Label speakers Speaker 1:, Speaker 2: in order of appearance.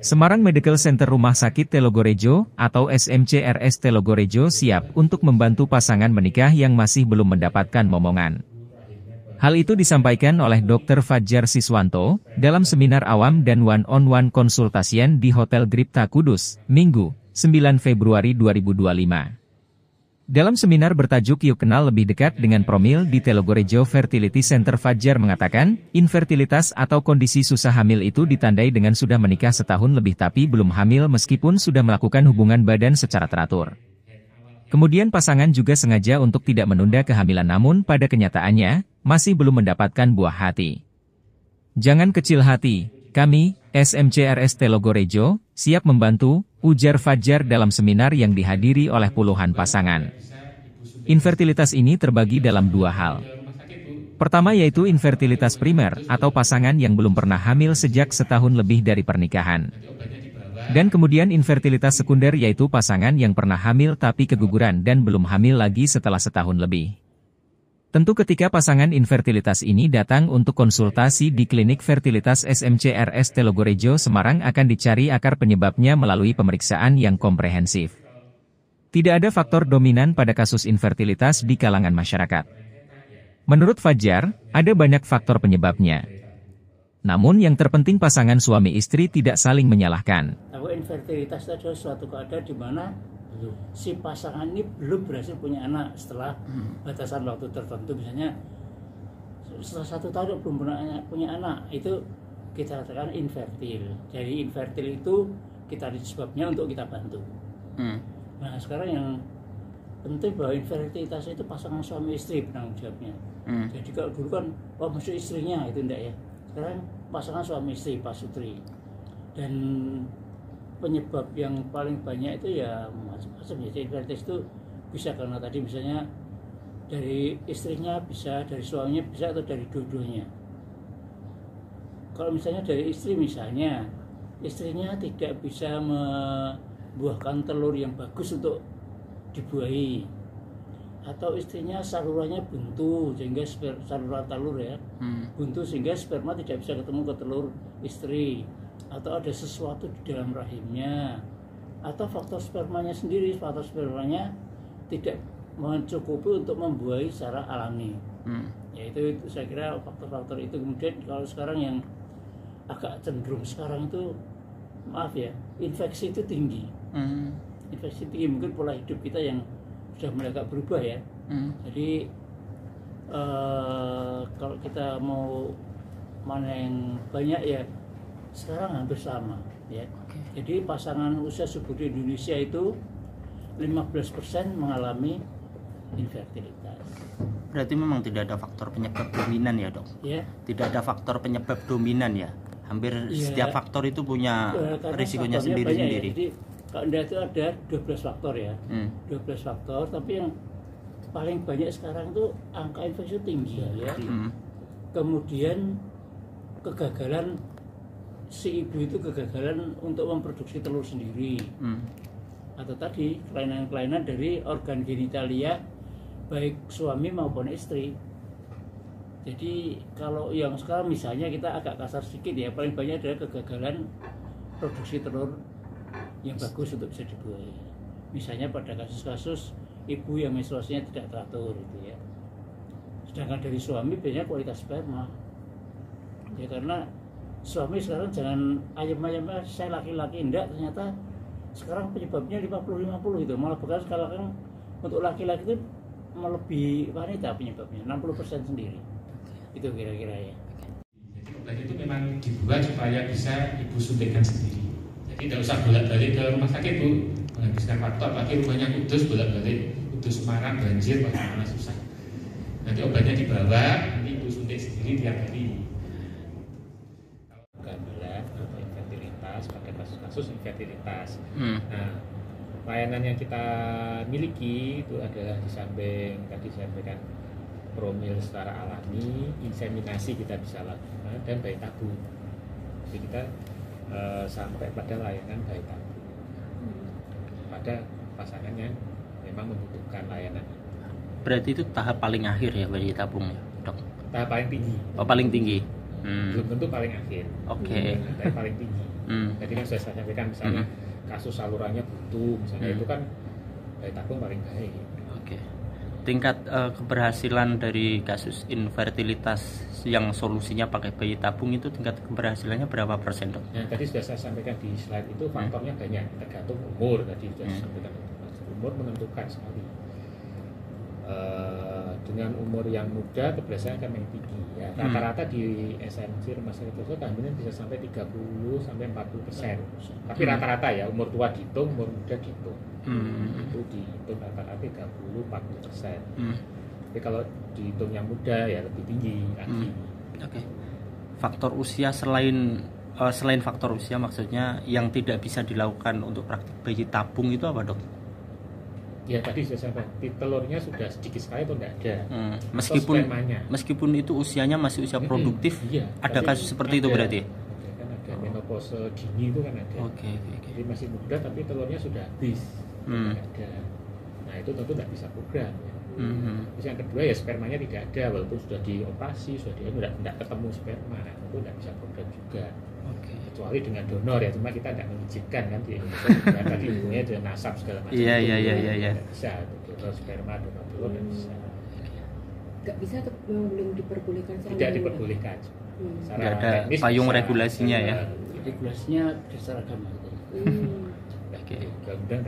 Speaker 1: Semarang Medical Center Rumah Sakit Telogorejo atau SMCRS Telogorejo siap untuk membantu pasangan menikah yang masih belum mendapatkan momongan. Hal itu disampaikan oleh Dr. Fajar Siswanto dalam seminar awam dan one-on-one konsultasian di Hotel Gripta Kudus, Minggu, 9 Februari 2025. Dalam seminar bertajuk Yuk Kenal Lebih Dekat dengan Promil di Telogorejo Fertility Center, Fajar mengatakan, infertilitas atau kondisi susah hamil itu ditandai dengan sudah menikah setahun lebih tapi belum hamil meskipun sudah melakukan hubungan badan secara teratur. Kemudian pasangan juga sengaja untuk tidak menunda kehamilan namun pada kenyataannya, masih belum mendapatkan buah hati. Jangan kecil hati, kami, SMCRS Telogorejo, siap membantu, ujar Fajar dalam seminar yang dihadiri oleh puluhan pasangan. Infertilitas ini terbagi dalam dua hal. Pertama yaitu infertilitas primer atau pasangan yang belum pernah hamil sejak setahun lebih dari pernikahan. Dan kemudian infertilitas sekunder yaitu pasangan yang pernah hamil tapi keguguran dan belum hamil lagi setelah setahun lebih. Tentu ketika pasangan infertilitas ini datang untuk konsultasi di Klinik Fertilitas SMCRS Telogorejo Semarang akan dicari akar penyebabnya melalui pemeriksaan yang komprehensif. Tidak ada faktor dominan pada kasus infertilitas di kalangan masyarakat. Menurut Fajar, ada banyak faktor penyebabnya. Namun yang terpenting pasangan suami istri tidak saling menyalahkan.
Speaker 2: Infertilitas itu adalah suatu keadaan di mana si pasangan ini belum berhasil punya anak setelah batasan waktu tertentu, misalnya setelah 1 tahun belum punya anak, itu kita katakan infertil. Jadi infertil itu kita ada sebabnya untuk kita bantu. Nah sekarang yang penting bahwa infertilitas itu pasangan suami istri penanggung jawabnya. Jadi kalau dulu kan mesti istrinya, itu enggak ya. Sekarang pasangan suami istri, pasutri. Dan penyebab yang paling banyak itu ya macam-macam ya. Infertilitas itu bisa karena tadi misalnya dari istrinya, bisa dari suaminya, bisa atau dari dua-duanya. Kalau misalnya dari istri, misalnya istrinya tidak bisa membuahkan telur yang bagus untuk dibuahi, atau istrinya salurannya buntu sehingga saluran telur ya buntu sehingga sperma tidak bisa ketemu ke telur istri, atau ada sesuatu di dalam rahimnya, atau faktor spermanya sendiri, faktor spermanya tidak mencukupi untuk membuahi secara alami. Yaitu saya kira faktor-faktor itu. Kemudian kalau sekarang yang agak cenderung sekarang itu, maaf ya, infeksi itu tinggi. Infeksi tinggi, mungkin pola hidup kita yang sudah mulai agak berubah ya. Jadi kalau kita mau mana yang banyak ya, sekarang hampir sama ya. Jadi pasangan usia subur di Indonesia itu 15% mengalami infertilitas.
Speaker 3: Berarti memang tidak ada faktor penyebab dominan ya dok? Ya. Tidak ada faktor penyebab dominan ya? Hampir setiap faktor itu punya risikonya sendiri-sendiri.
Speaker 2: Ya. Jadi kalau itu ada 12 faktor ya. 12 faktor, tapi yang paling banyak sekarang itu angka infeksi tinggi ya. Kemudian kegagalan si ibu itu kegagalan untuk memproduksi telur sendiri, atau tadi kelainan-kelainan dari organ genitalia baik suami maupun istri. Jadi kalau yang sekarang misalnya kita agak kasar sedikit ya, paling banyak adalah kegagalan produksi telur yang bagus untuk bisa dibuahi. Misalnya pada kasus-kasus ibu yang menstruasinya tidak teratur gitu ya. Sedangkan dari suami biasanya kualitas sperma. Ya karena suami sekarang jangan ayam-ayam saya laki-laki, enggak, ternyata sekarang penyebabnya 50-50 gitu. Malah bahkan sekarang untuk laki-laki itu melebihi wanita penyebabnya 60% sendiri. Itu kira-kira ya.
Speaker 4: Jadi obat itu memang dibuat supaya bisa ibu suntikan sendiri. Jadi tidak usah bolak-balik ke rumah sakit Bu, menghabiskan waktu, apalagi rumahnya Kudus, bolak-balik Kudus Semarang banjir bagaimana susah. Nanti obatnya dibawa, nanti ibu suntik sendiri tiap hari.
Speaker 5: Pakai kasus-kasus infertilitas. Nah, layanan yang kita miliki itu adalah di samping tadi saya sampaikan promil secara alami, inseminasi kita bisa lakukan, dan bayi tabung. Jadi kita sampai pada layanan bayi tabung pada pasangan yang memang membutuhkan layanan.
Speaker 3: Berarti itu tahap paling akhir ya bayi tabung ya dok?
Speaker 5: Tahap paling tinggi.
Speaker 3: Oh paling tinggi.
Speaker 5: belum tentu paling akhir. Tapi paling tinggi. Jadi kan sudah saya sampaikan misalnya kasus salurannya buntu misalnya itu kan bayi tabung paling baik.
Speaker 3: Tingkat keberhasilan dari kasus infertilitas yang solusinya pakai bayi tabung itu tingkat keberhasilannya berapa persen, Dok?
Speaker 5: Nah, tadi sudah saya sampaikan di slide itu faktornya banyak, tergantung umur. Tadi sudah saya sampaikan umur menentukan sekali. Dengan umur yang muda keberhasilan akan makin tinggi ya. Rata-rata di SMC rumah sakit itu kehamilan bisa sampai 30 sampai 40%. Tapi rata-rata ya, umur tua dihitung, umur muda dihitung. Itu dihitung rata-rata 30-40%. Tapi kalau dihitung yang muda ya lebih tinggi lagi.
Speaker 3: Faktor usia selain faktor usia maksudnya yang tidak bisa dilakukan untuk praktik bayi tabung itu apa, Dok?
Speaker 5: Ya tadi sudah sampaikan, telurnya sudah sedikit sekali atau tidak ada.
Speaker 3: Meskipun itu usianya masih usia produktif, ada kasus seperti itu berarti.
Speaker 5: Kan ada menopause dini itu kan ada. Jadi masih muda tapi telurnya sudah habis. Ada. Nah itu tentu tidak bisa program. Ya. Terus yang kedua ya spermanya tidak ada walaupun sudah dioperasi, tidak ketemu sperma, nah, tentu tidak bisa program juga. Kecuali dengan donor ya, cuma kita tidak mengizinkan kan di Indonesia tadi hubungannya dengan nasab segala macam.
Speaker 3: Iya.
Speaker 5: Bisa donor sperma, donor telur tidak bisa.
Speaker 6: Nggak bisa atau belum diperbolehkan?
Speaker 5: Tidak diperbolehkan.
Speaker 3: Nggak ada payung regulasinya ya.
Speaker 2: Regulasinya dasar agama.
Speaker 5: Undang-undang